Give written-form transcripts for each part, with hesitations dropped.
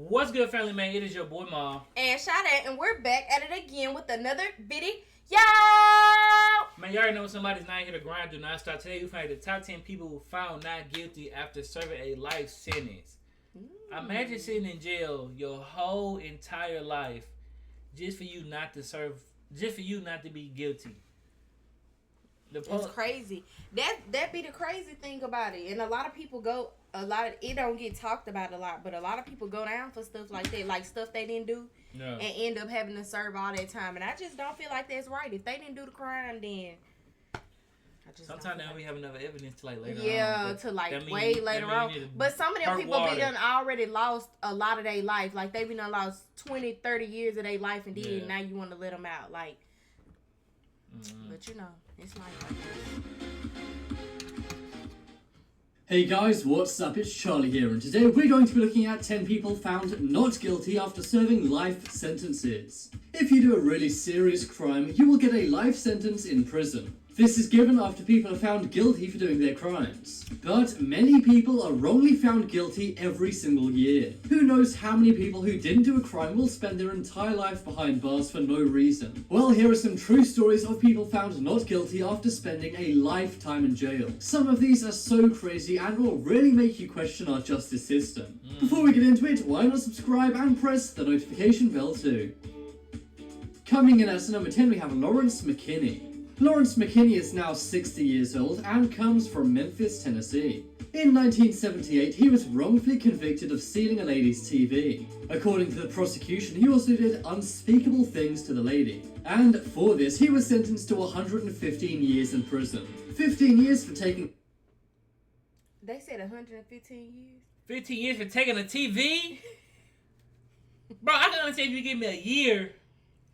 What's good, family man? It is your boy Ma. And Sade, and we're back at it again with another video. Yo! Man, you already know somebody's not here to grind, do not stop. Today we find the top 10 people who found not guilty after serving a life sentence. Imagine sitting in jail your whole entire life just for you not to be guilty. It's crazy. That be the crazy thing about it. And a lot of people it don't get talked about a lot, but a lot of people go down for stuff like that, like stuff they didn't do, and end up having to serve all that time. And I just don't feel like that's right. If they didn't do the crime, then sometimes they don't have enough evidence to like later on. Yeah, to like way later on. But some of them people be done already lost a lot of their life. Like they be done lost 20, 30 years of their life, and then now you want to let them out. Like, but you know, it's like Hey guys, what's up? It's Charlie here, and today we're going to be looking at 10 people found not guilty after serving life sentences. If you do a really serious crime, you will get a life sentence in prison. This is given after people are found guilty for doing their crimes. But many people are wrongly found guilty every single year. Who knows how many people who didn't do a crime will spend their entire life behind bars for no reason? Well, here are some true stories of people found not guilty after spending a lifetime in jail. Some of these are so crazy and will really make you question our justice system. Before we get into it, why not subscribe and press the notification bell too? Coming in at number 10, we have Lawrence McKinney. Lawrence McKinney is now 60 years old and comes from Memphis, Tennessee. In 1978, he was wrongfully convicted of stealing a lady's TV. According to the prosecution, he also did unspeakable things to the lady. And for this, he was sentenced to 115 years in prison. 15 years for taking... They said 115 years? 15 years for taking a TV? Bro, I can understand if you give me a year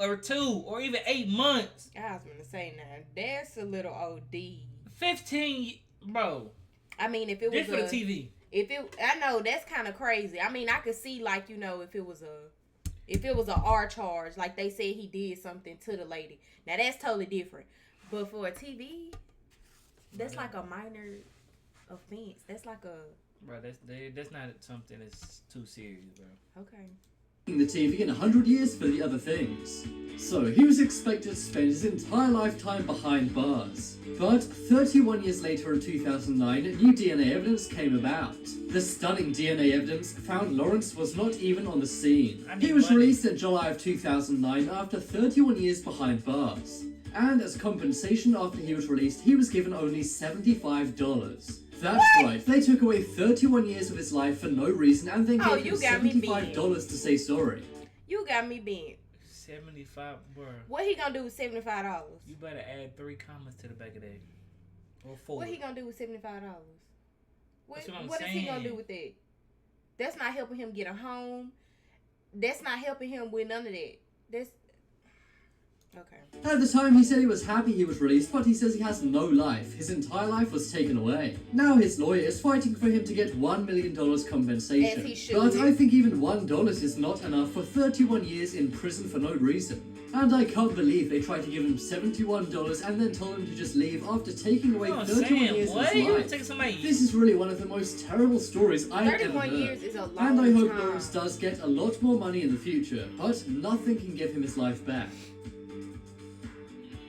or 2 or even 8 months. I was gonna say now, that's a little OD. 15, bro. I mean, if it was just for the TV. I know that's kind of crazy. I mean, I could see like if it was a R charge, like they said he did something to the lady. Now that's totally different. But for a TV, that's like a minor offense. That's like a. Bro, that's not something that's too serious, bro. Okay. The TV in 100 years for the other things. So, he was expected to spend his entire lifetime behind bars. But 31 years later in 2009, new DNA evidence came about. The stunning DNA evidence found Lawrence was not even on the scene. He was released in July of 2009 after 31 years behind bars. And as compensation after he was released, he was given only $75. That's right, they took away 31 years of his life for no reason and then gave him $75 to say sorry. You got me bent. 75, bro. What he gonna do with $75? You better add 3 commas to the back of that. Or 4. What he gonna do with $75? What saying. Is he gonna do with that? That's not helping him get a home. That's not helping him with none of that. That's... Okay. At the time, he said he was happy he was released, but he says he has no life. His entire life was taken away. Now his lawyer is fighting for him to get $1 million compensation. As he should. But I think even $1 is not enough for 31 years in prison for no reason. And I can't believe they tried to give him $71 and then told him to just leave after taking away 31 years of his life. This is really one of the most terrible stories I've ever heard. 31 years is a long and I hope time. Lawrence does get a lot more money in the future, but nothing can give him his life back.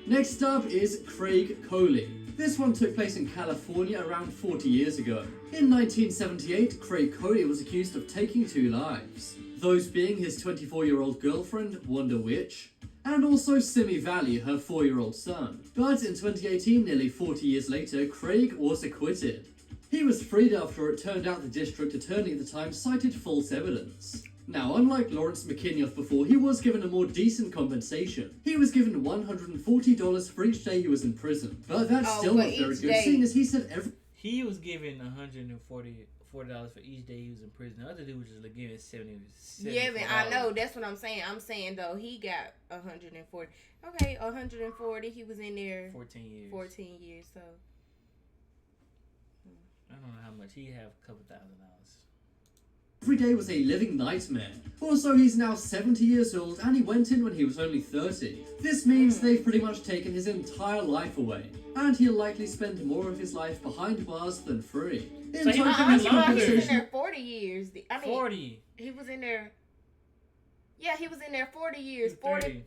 Next up is Craig Coley. This one took place in California around 40 years ago. In 1978, Craig Coley was accused of taking 2 lives. Those being his 24-year-old girlfriend, Wanda Witch, and also Simi Valley, her 4-year-old son. But in 2018, nearly 40 years later, Craig was acquitted. He was freed after it turned out the district attorney at the time cited false evidence. Now, unlike Lawrence McKinney of before, he was given a more decent compensation. He was given $140 for each day he was in prison. But that's still not very good, seeing as he said He was given $140 for each day he was in prison. The other dude was just giving 70. Yeah, but I know, that's what I'm saying. I'm saying, though, he got 140. Okay, 140, he was in there 14 years. 14 years, so. I don't know how much. He have a couple $1,000. Every day was a living nightmare. Also, he's now 70 years old and he went in when he was only 30. This means they've pretty much taken his entire life away. And he'll likely spend more of his life behind bars than free. So he might be longer. He's in there 40 years. 40. He was in there. Yeah, he was in there 40 years. 40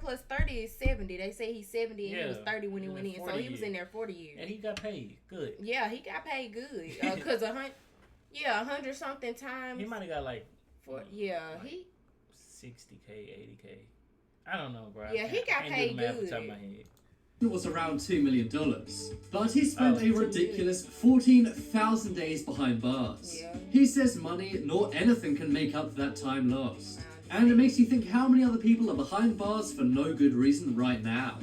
plus 30 is 70. They say he's 70 and he was 30 when he went in. So he was in there 40 years. And he got paid good. Yeah, he got paid good. Because 100 something times. He might have got like 60K, 80K. I don't know, bro. Yeah, he got paid good. Off the top of my head. It was around $2 million, but he spent a ridiculous 14,000 days behind bars. Yeah. He says money nor anything can make up for that time lost. And it makes you think how many other people are behind bars for no good reason right now.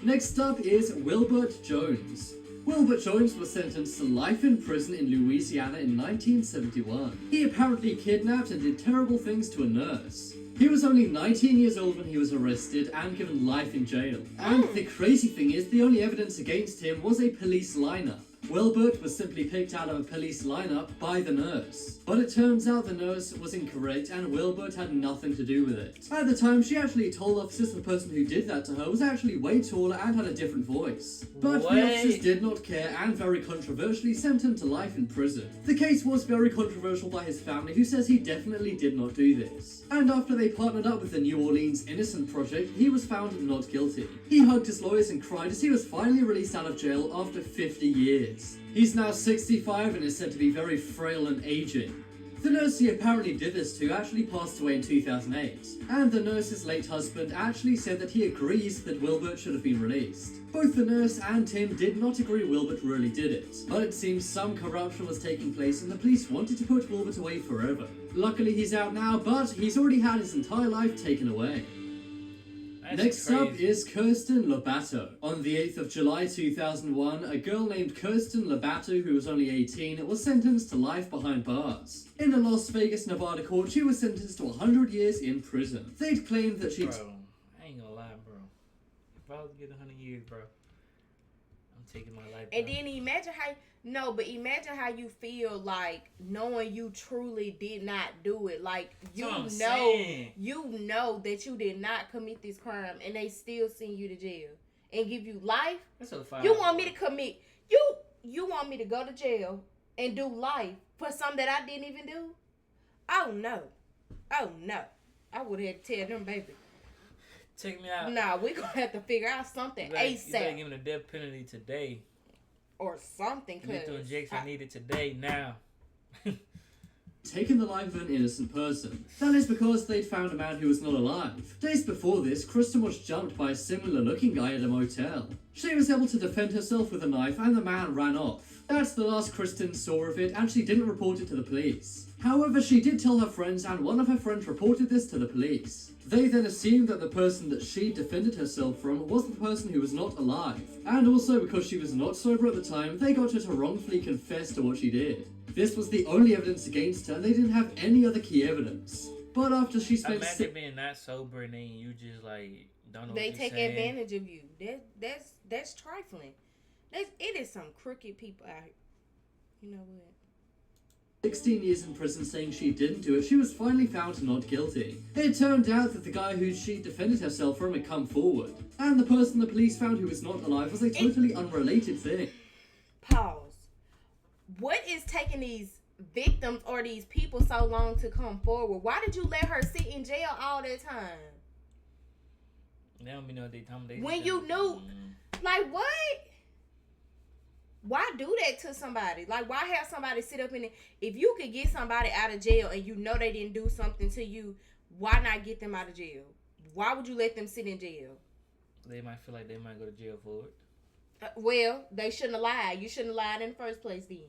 Next up is Wilbur Jones. Wilbur Jones was sentenced to life in prison in Louisiana in 1971. He apparently kidnapped and did terrible things to a nurse. He was only 19 years old when he was arrested and given life in jail. And the crazy thing is, the only evidence against him was a police lineup. Wilbur was simply picked out of a police lineup by the nurse. But it turns out the nurse was incorrect and Wilbur had nothing to do with it. At the time, she actually told officers the person who did that to her was actually way taller and had a different voice. But the officers did not care and very controversially sent him to life in prison. The case was very controversial by his family, who says he definitely did not do this. And after they partnered up with the New Orleans Innocent Project, he was found not guilty. He hugged his lawyers and cried as he was finally released out of jail after 50 years. He's now 65 and is said to be very frail and aging. The nurse he apparently did this to actually passed away in 2008, and the nurse's late husband actually said that he agrees that Wilbur should have been released. Both the nurse and him did not agree Wilbur really did it, but it seems some corruption was taking place and the police wanted to put Wilbur away forever. Luckily he's out now, but he's already had his entire life taken away. Next up is Kirsten Labato. On the 8th of July 2001, a girl named Kirsten Labato, who was only 18, was sentenced to life behind bars. In a Las Vegas, Nevada court, she was sentenced to 100 years in prison. They'd claimed that she'd... Bro, I ain't gonna lie, bro. If I was to get 100 years, bro, I'm taking my life. And then imagine how you feel like knowing you truly did not do it. Like you know that you did not commit this crime, and they still send you to jail and give you life. That's a fire. You want me to commit? You want me to go to jail and do life for something that I didn't even do? Oh no, I would have to tell them, baby. Take me out. Nah, we gonna have to figure out something ASAP. You better give me the death penalty today. Or something, lethal injection needed today, now. Taken the life of an innocent person. That is because they'd found a man who was not alive. Days before this, Kristen was jumped by a similar-looking guy at a motel. She was able to defend herself with a knife and the man ran off. That's the last Kristen saw of it, and she didn't report it to the police. However, she did tell her friends, and one of her friends reported this to the police. They then assumed that the person that she defended herself from was the person who was not alive. And also, because she was not sober at the time, they got her to wrongfully confess to what she did. This was the only evidence against her, and they didn't have any other key evidence. But after she spent... Imagine being not sober and then you just like, don't know they what you're take saying. advantage of you. That's trifling. It is some crooked people out here. You know what? 16 years in prison saying she didn't do it, she was finally found not guilty. It turned out that the guy who she defended herself from had come forward, and the person the police found who was not alive was a totally unrelated thing. Pause. What is taking these victims or these people so long to come forward? Why did you let her sit in jail all that time? They don't be know what they told me. When you knew, like what? Why do that to somebody? Like, why have somebody sit up in it? If you could get somebody out of jail and you know they didn't do something to you, why not get them out of jail? Why would you let them sit in jail? They might feel like they might go to jail for it. Well, they shouldn't have lied. You shouldn't have lied in the first place then.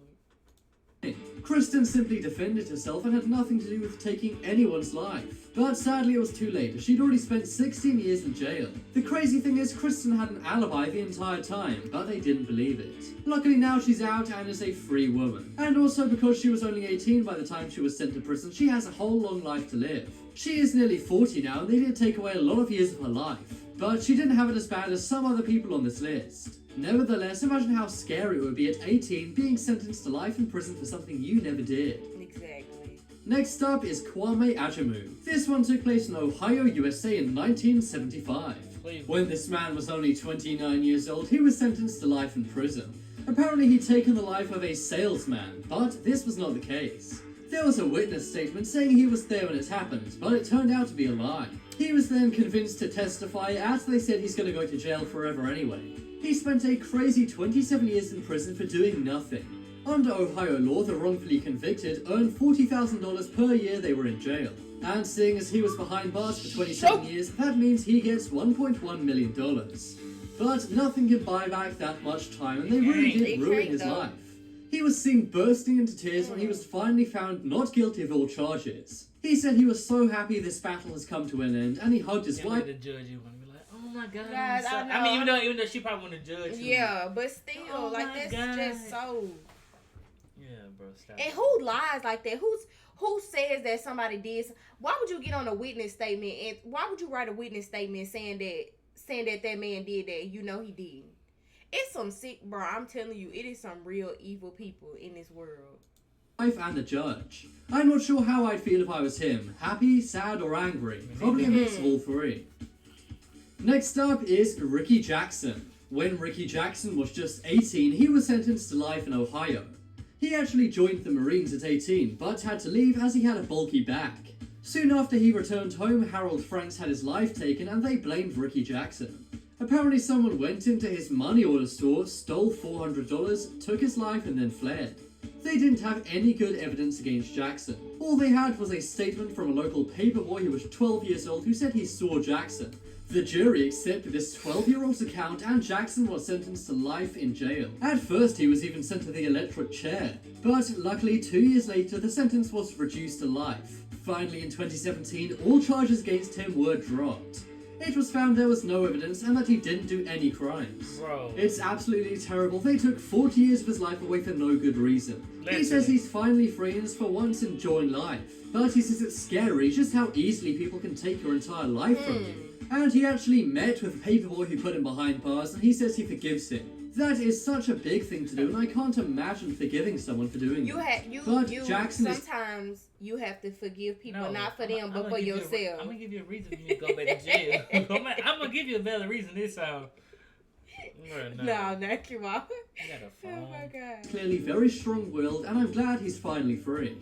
Kristen simply defended herself and had nothing to do with taking anyone's life. But sadly it was too late, as she'd already spent 16 years in jail. The crazy thing is Kristen had an alibi the entire time, but they didn't believe it. Luckily now she's out and is a free woman. And also because she was only 18 by the time she was sent to prison, she has a whole long life to live. She is nearly 40 now and they did take away a lot of years of her life. But she didn't have it as bad as some other people on this list. Nevertheless, imagine how scary it would be at 18 being sentenced to life in prison for something you never did. Exactly. Next up is Kwame Ajamu. This one took place in Ohio, USA in 1975. When this man was only 29 years old, he was sentenced to life in prison. Apparently he'd taken the life of a salesman, but this was not the case. There was a witness statement saying he was there when it happened, but it turned out to be a lie. He was then convinced to testify, as they said he's going to go to jail forever anyway. He spent a crazy 27 years in prison for doing nothing. Under Ohio law, the wrongfully convicted earned $40,000 per year they were in jail. And seeing as he was behind bars for 27 years, that means he gets $1.1 million. But nothing can buy back that much time, and they really did ruin his life. He was seen bursting into tears when he was finally found not guilty of all charges. He said he was so happy this battle has come to an end, and he hugged his wife. The judge, you want to be like, oh my God. Guys, I mean, even though she probably want to judge. Yeah, but still, that's just so. Yeah, bro, stop. And who lies like that? Who says that somebody did? Why would you get on a witness statement and why would you write a witness statement saying that man did that? You know he did. It's some sick, bro. I'm telling you, it is some real evil people in this world. And the judge. I'm not sure how I'd feel if I was him. Happy, sad, or angry. Probably a mix of all three. Next up is Ricky Jackson. When Ricky Jackson was just 18, he was sentenced to life in Ohio. He actually joined the Marines at 18, but had to leave as he had a bulky back. Soon after he returned home, Harold Franks had his life taken and they blamed Ricky Jackson. Apparently someone went into his money order store, stole $400, took his life and then fled. They didn't have any good evidence against Jackson. All they had was a statement from a local paperboy who was 12 years old who said he saw Jackson. The jury accepted this 12-year-old's account and Jackson was sentenced to life in jail. At first he was even sent to the electric chair, but luckily 2 years later the sentence was reduced to life. Finally in 2017 all charges against him were dropped. It was found there was no evidence and that he didn't do any crimes. Bro. It's absolutely terrible. They took 40 years of his life away for no good reason. He says he's finally free and is for once enjoying life. But he says it's scary just how easily people can take your entire life from you. And he actually met with the paperboy who put him behind bars and he says he forgives him. That is such a big thing to do and I can't imagine forgiving someone for doing it. Sometimes you have to forgive people, not for them, but for yourself. I'm going to give you a reason for you to go back to jail. I'm going to give you a valid reason this time. No, not you all. Oh my God. Clearly very strong-willed and I'm glad he's finally free.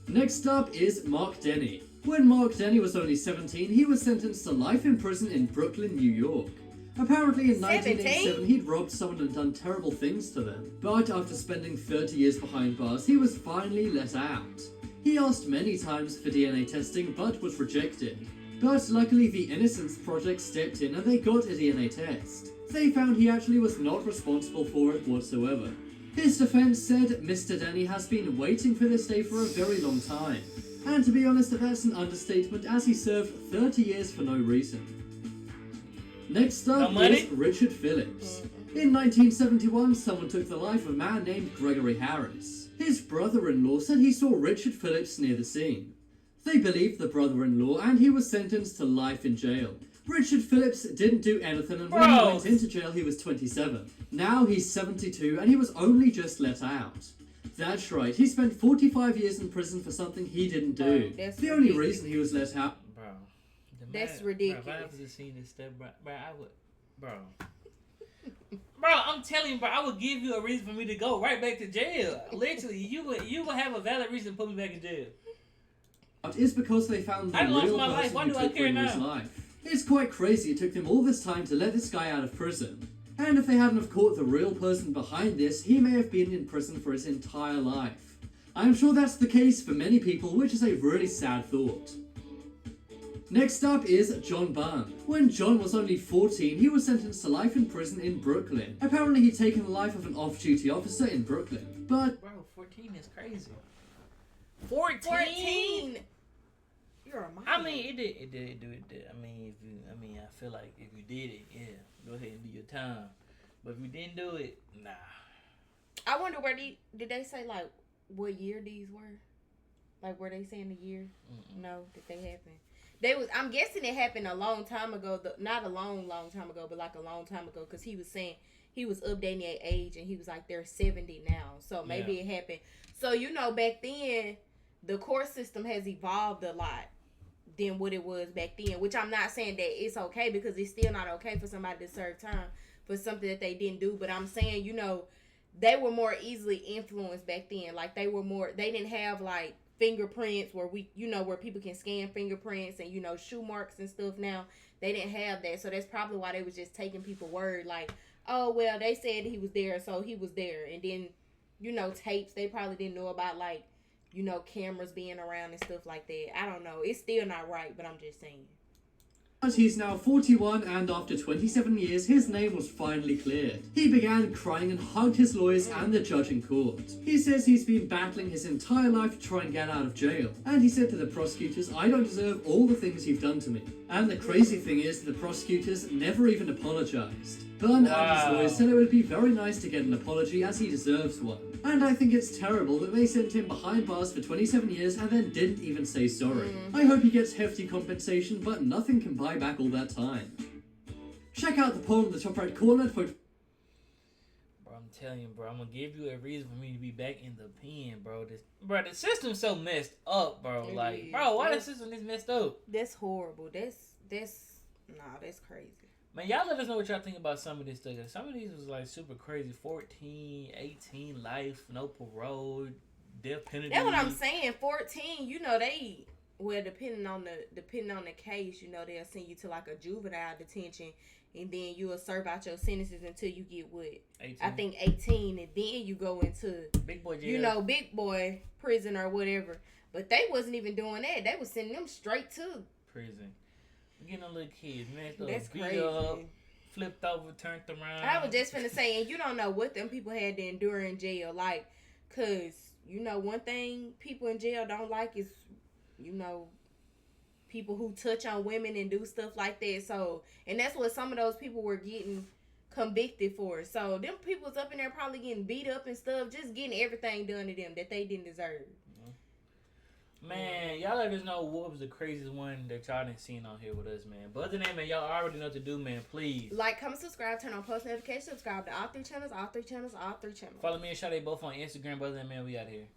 Next up is Mark Denny. When Mark Denny was only 17, he was sentenced to life in prison in Brooklyn, New York. Apparently in 1987 he'd robbed someone and done terrible things to them. But after spending 30 years behind bars, he was finally let out. He asked many times for DNA testing but was rejected. But luckily the Innocence Project stepped in and they got a DNA test. They found he actually was not responsible for it whatsoever. His defense said Mr. Denny has been waiting for this day for a very long time. And to be honest, that's an understatement as he served 30 years for no reason. Next up is Richard Phillips. In 1971, someone took the life of a man named Gregory Harris. His brother-in-law said he saw Richard Phillips near the scene. They believed the brother-in-law and he was sentenced to life in jail. Richard Phillips didn't do anything and when he went into jail he was 27. Now he's 72 and he was only just let out. That's right, he spent 45 years in prison for something he didn't do. The only reason he was let out... That's ridiculous. Bro, if I ever just seen this step, bro, I would... Bro, I'm telling you, bro, I would give you a reason for me to go right back to jail. Literally, you would have a valid reason to put me back in jail. It's because they found the real person who took Gregory's life. It's quite crazy it took them all this time to let this guy out of prison. And if they hadn't have caught the real person behind this, he may have been in prison for his entire life. I'm sure that's the case for many people, which is a really sad thought. Next up is John Bunn. When John was only 14, he was sentenced to life in prison in Brooklyn. Apparently he'd taken the life of an off-duty officer in Brooklyn, but... Bro, 14 is crazy. 14? You're a minor. I mean, it did. I mean, I feel like if you did it, yeah, go ahead and do your time. But if you didn't do it, nah. I wonder did they say like what year these were? Like were they saying the year? No, did they happen? I'm guessing it happened a long time ago. Not a long time ago, but like a long time ago, because he was saying he was updating their age, and he was like they're 70 now. So maybe it happened. So back then, the court system has evolved a lot than what it was back then. Which I'm not saying that it's okay, because it's still not okay for somebody to serve time for something that they didn't do. But I'm saying they were more easily influenced back then. Like they didn't have like fingerprints where where people can scan fingerprints and shoe marks and stuff. Now they didn't have that, so that's probably why they was just taking people's word. Like, oh well, they said he was there, so he was there. And then tapes, they probably didn't know about like cameras being around and stuff like that. I don't know. It's still not right, but I'm just saying. But he's now 41, and after 27 years, his name was finally cleared. He began crying and hugged his lawyers and the judge in court. He says he's been battling his entire life to try and get out of jail. And he said to the prosecutors, "I don't deserve all the things you've done to me." And the crazy thing is, the prosecutors never even apologized. Byrne and his lawyers said it would be very nice to get an apology, as he deserves one. And I think it's terrible that they sent him behind bars for 27 years and then didn't even say sorry. I hope he gets hefty compensation, but nothing can buy back all that time. Check out the poll in the top right corner for... Bro, I'm telling you, bro, I'm gonna give you a reason for me to be back in the pen, bro. The system's so messed up, bro. Like, bro, why the system is messed up? That's horrible. That's crazy. Man, y'all let us know what y'all think about some of this stuff. Some of these was like super crazy. 14, 18, life, no parole, death penalty. That's what I'm saying. 14, depending on the case, they'll send you to like a juvenile detention, and then you'll serve out your sentences until you get 18. I think 18, and then you go into big boy jail. Big boy prison or whatever. But they wasn't even doing that. They was sending them straight to prison. Getting a little kids, man. That's beat crazy. Up, flipped over, turned around. I was just finna say, and you don't know what them people had to endure in jail. Like, cause one thing people in jail don't like is, people who touch on women and do stuff like that. So, and that's what some of those people were getting convicted for. So, them people's up in there probably getting beat up and stuff, just getting everything done to them that they didn't deserve. Man, y'all let us know what was the craziest one that y'all didn't see on here with us, man. But other than that, man, y'all already know what to do, man. Please like, comment, subscribe, turn on post notifications, subscribe to all three channels. Follow me and Sade both on Instagram. But other than that, man, we out here.